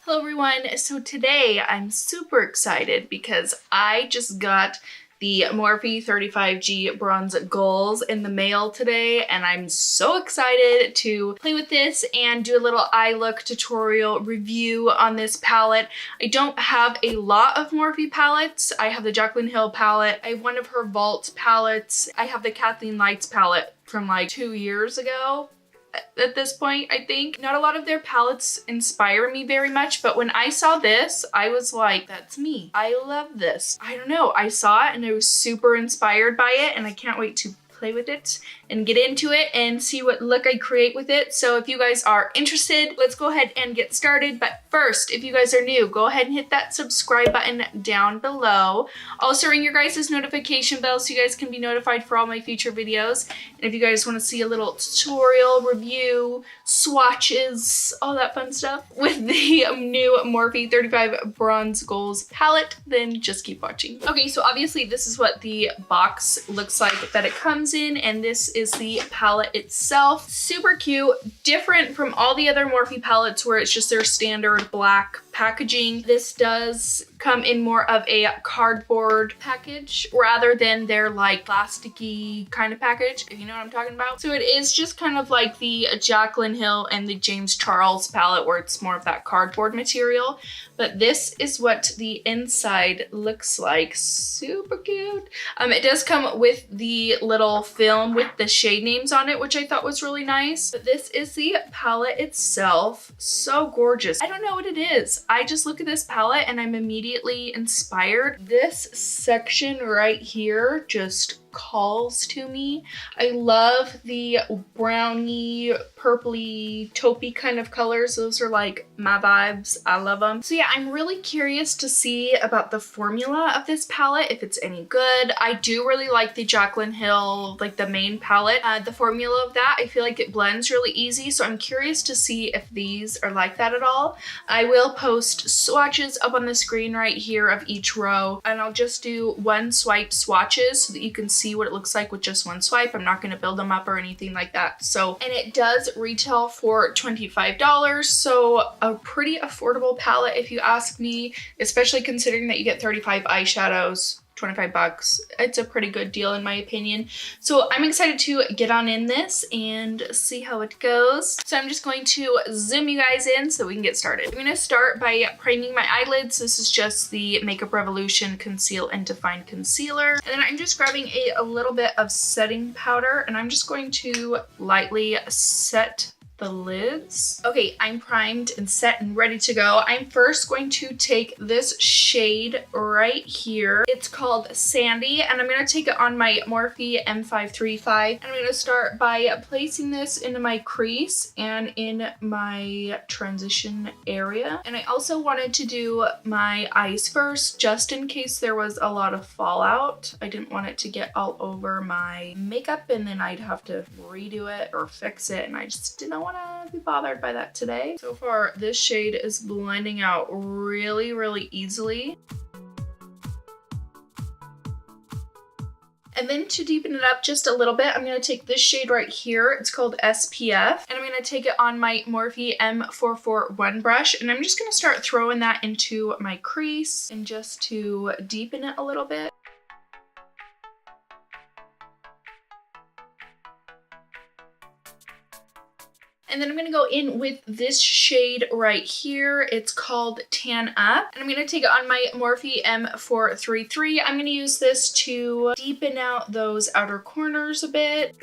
Hello everyone, so today I'm super excited because I just got the Morphe 35G Bronze Goals in the mail today, and I'm so excited to play with this and do a little eye look tutorial review on this palette. I don't have a lot of Morphe palettes. I have the Jaclyn Hill palette, I have one of her Vault palettes, I have the Kathleen Lights palette from like 2 years ago. At this point, I think. Not a lot of their palettes inspire me very much, but when I saw this, I was like, that's me. I love this. I don't know, I saw it and I was super inspired by it, and I can't wait to play with it and get into it and see what look I create with it. So if you guys are interested, let's go ahead and get started. But first, if you guys are new, go ahead and hit that subscribe button down below. Also ring your guys' notification bell so you guys can be notified for all my future videos. And if you guys want to see a little tutorial, review, swatches, all that fun stuff with the new Morphe 35 Bronze Goals palette, then just keep watching. Okay, so obviously this is what the box looks like that it comes in, and this is the palette itself. Super cute, different from all the other Morphe palettes where it's just their standard black packaging. This does come in more of a cardboard package rather than their like plasticky kind of package, if you know what I'm talking about. So it is just kind of like the Jaclyn Hill and the James Charles palette where it's more of that cardboard material. But this is what the inside looks like. Super cute. It does come with the little film with the shade names on it, which I thought was really nice. But this is the palette itself. So gorgeous. I don't know what it is. I just look at this palette and I'm immediately inspired. This section right here just calls to me. I love the browny, purpley, taupey kind of colors. Those are like my vibes. I love them. So yeah, I'm really curious to see about the formula of this palette, if it's any good. I do really like the Jaclyn Hill, like the main palette. The formula of that, I feel like it blends really easy. So I'm curious to see if these are like that at all. I will post swatches up on the screen right here of each row, and I'll just do one swipe swatches so that you can see what it looks like with just one swipe. I'm not going to build them up or anything like that. So, and it does retail for $25, so a pretty affordable palette if you ask me, especially considering that you get 35 eyeshadows. 25 bucks. It's a pretty good deal in my opinion. So I'm excited to get on in this and see how it goes. So I'm just going to zoom you guys in so we can get started. I'm going to start by priming my eyelids. This is just the Makeup Revolution Conceal and Define Concealer. And then I'm just grabbing a little bit of setting powder, and I'm just going to lightly set the lids. Okay, I'm primed and set and ready to go. I'm first going to take this shade right here. It's called Sandy, and I'm going to take it on my Morphe M535. And I'm going to start by placing this into my crease and in my transition area. And I also wanted to do my eyes first, just in case there was a lot of fallout. I didn't want it to get all over my makeup and then I'd have to redo it or fix it, and I just didn't want to be bothered by that today. So far, this shade is blending out really, really easily. And then to deepen it up just a little bit, I'm going to take this shade right here. It's called SPF. And I'm going to take it on my Morphe M441 brush. And I'm just going to start throwing that into my crease and just to deepen it a little bit. And then I'm going to go in with this shade right here. It's called Tan Up. And I'm going to take it on my Morphe M433. I'm going to use this to deepen out those outer corners a bit.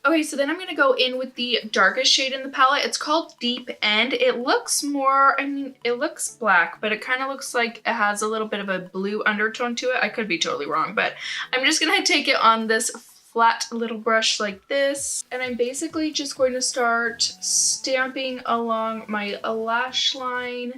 Okay, so then I'm going to go in with the darkest shade in the palette. It's called Deep End. It looks more, I mean, it looks black, but it kind of looks like it has a little bit of a blue undertone to it. I could be totally wrong, but I'm just going to take it on this flat little brush like this. And I'm basically just going to start stamping along my lash line.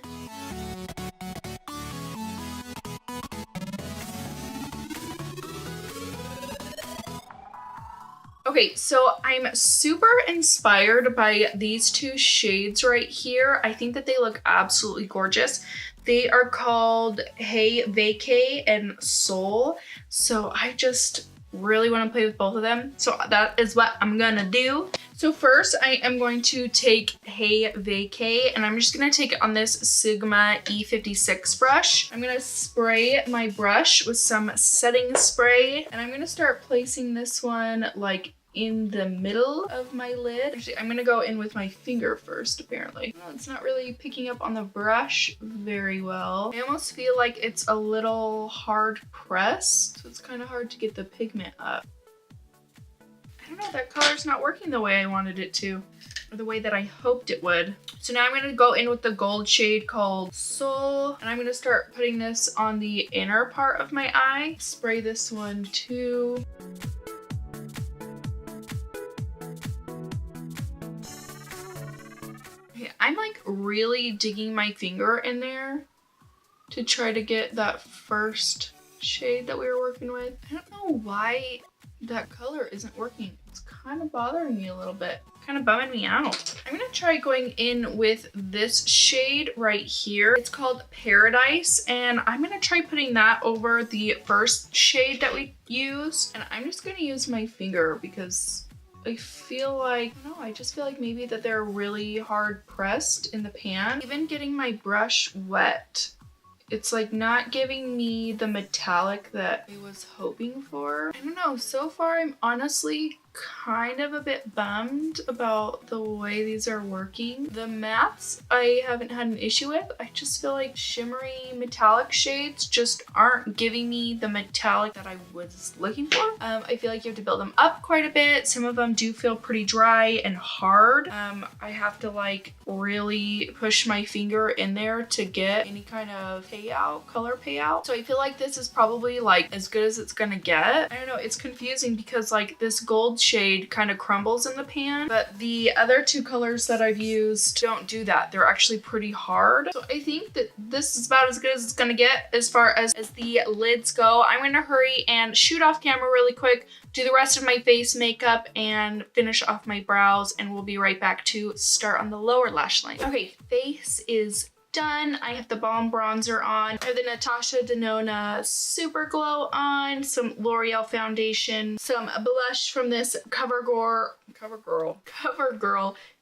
Okay, so I'm super inspired by these two shades right here. I think that they look absolutely gorgeous. They are called Hey Vacay and Soul. So I just really want to play with both of them. So that is what I'm gonna do. So first I am going to take Hey Vacay, and I'm just gonna take it on this Sigma E56 brush. I'm gonna spray my brush with some setting spray, and I'm gonna start placing this one like in the middle of my lid. Actually, I'm gonna go in with my finger first, apparently. Well, it's not really picking up on the brush very well. I almost feel like it's a little hard pressed, so it's kind of hard to get the pigment up. I don't know, that color's not working the way I wanted it to, or the way that I hoped it would. So now I'm gonna go in with the gold shade called Soul, and I'm gonna start putting this on the inner part of my eye. Spray this one too. I'm like really digging my finger in there to try to get that first shade that we were working with. I don't know why that color isn't working. It's kind of bothering me a little bit, kind of bumming me out. I'm gonna try going in with this shade right here. It's called Paradise, and I'm gonna try putting that over the first shade that we used. And I'm just gonna use my finger because I feel like, I don't know, I just feel like maybe that they're really hard pressed in the pan. Even getting my brush wet, it's like not giving me the metallic that I was hoping for. I don't know, so far I'm honestly kind of a bit bummed about the way these are working. The mattes I haven't had an issue with. I just feel like shimmery metallic shades just aren't giving me the metallic that I was looking for. I feel like you have to build them up quite a bit. Some of them do feel pretty dry and hard. I have to like really push my finger in there to get any kind of payout, color payout. So I feel like this is probably like as good as it's gonna get. I don't know, it's confusing because like this gold shade kind of crumbles in the pan, but the other two colors that I've used don't do that. They're actually pretty hard. So I think that this is about as good as it's gonna get as far as the lids go. I'm gonna hurry and shoot off camera really quick, do the rest of my face makeup, and finish off my brows, and we'll be right back to start on the lower lash line. Okay, face is done. I have the Balm Bronzer on. I have the Natasha Denona Super Glow on, some L'Oreal foundation, some blush from this CoverGirl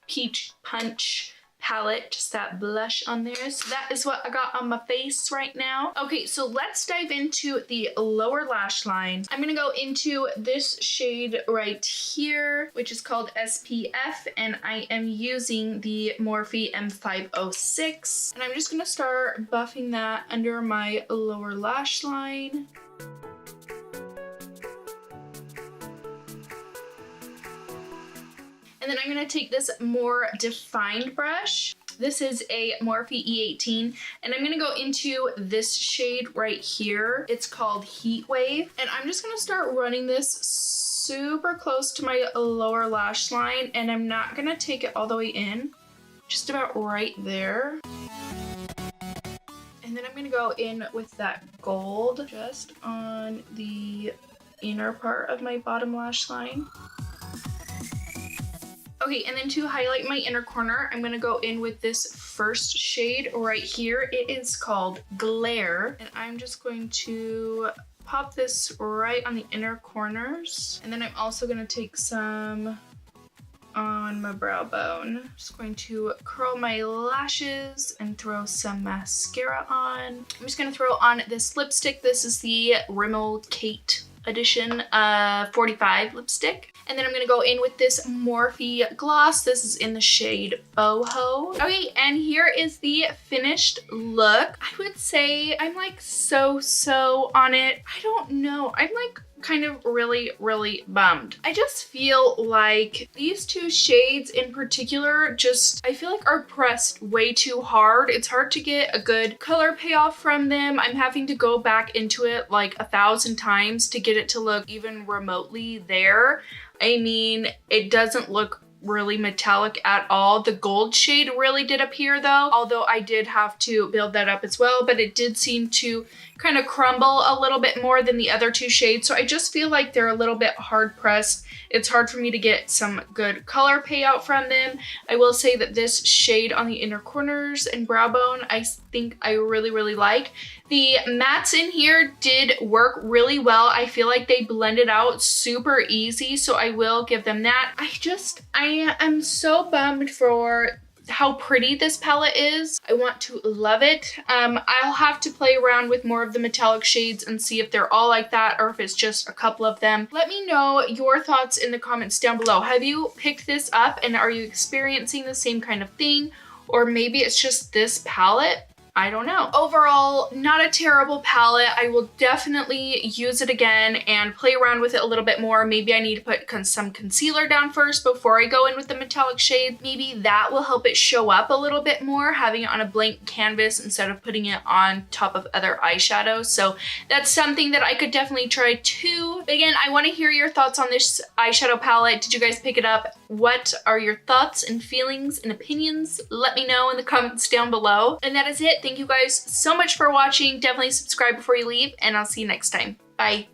Peach Punch palette, just that blush on there. So that is what I got on my face right now. Okay, so let's dive into the lower lash line. I'm gonna go into this shade right here, which is called SPF, and I am using the Morphe M506, and I'm just gonna start buffing that under my lower lash line. And then I'm gonna take this more defined brush. This is a Morphe E18, and I'm gonna go into this shade right here. It's called Heat Wave, and I'm just gonna start running this super close to my lower lash line, and I'm not gonna take it all the way in, just about right there. And then I'm gonna go in with that gold just on the inner part of my bottom lash line. Okay, and then to highlight my inner corner, I'm gonna go in with this first shade right here. It is called Glare, and I'm just going to pop this right on the inner corners. And then I'm also gonna take some on my brow bone. Just going to curl my lashes and throw some mascara on. I'm just gonna throw on this lipstick. This is the Rimmel Kate edition 45 lipstick. And then I'm gonna go in with this Morphe gloss. This is in the shade Boho. Okay, and here is the finished look. I would say I'm like so on it. I don't know. I'm like kind of really bummed. I just feel like these two shades in particular just, I feel like are pressed way too hard. It's hard to get a good color payoff from them. I'm having to go back into it like 1,000 times to get it to look even remotely there. I mean, it doesn't look really metallic at all. The gold shade really did appear though, although I did have to build that up as well, but it did seem to kind of crumble a little bit more than the other two shades. So I just feel like they're a little bit hard pressed. It's hard for me to get some good color payout from them. I will say that this shade on the inner corners and brow bone, I think I really, really like. The mattes in here did work really well. I feel like they blended out super easy, so I will give them that. I am so bummed for how pretty this palette is. I want to love it. I'll have to play around with more of the metallic shades and see if they're all like that or if it's just a couple of them. Let me know your thoughts in the comments down below. Have you picked this up and are you experiencing the same kind of thing? Or maybe it's just this palette? I don't know. Overall, not a terrible palette. I will definitely use it again and play around with it a little bit more. Maybe I need to put some concealer down first before I go in with the metallic shade. Maybe that will help it show up a little bit more, having it on a blank canvas instead of putting it on top of other eyeshadows. So that's something that I could definitely try too. But again, I want to hear your thoughts on this eyeshadow palette. Did you guys pick it up? What are your thoughts and feelings and opinions? Let me know in the comments down below. And that is it. Thank you guys so much for watching. Definitely subscribe before you leave, and I'll see you next time. Bye.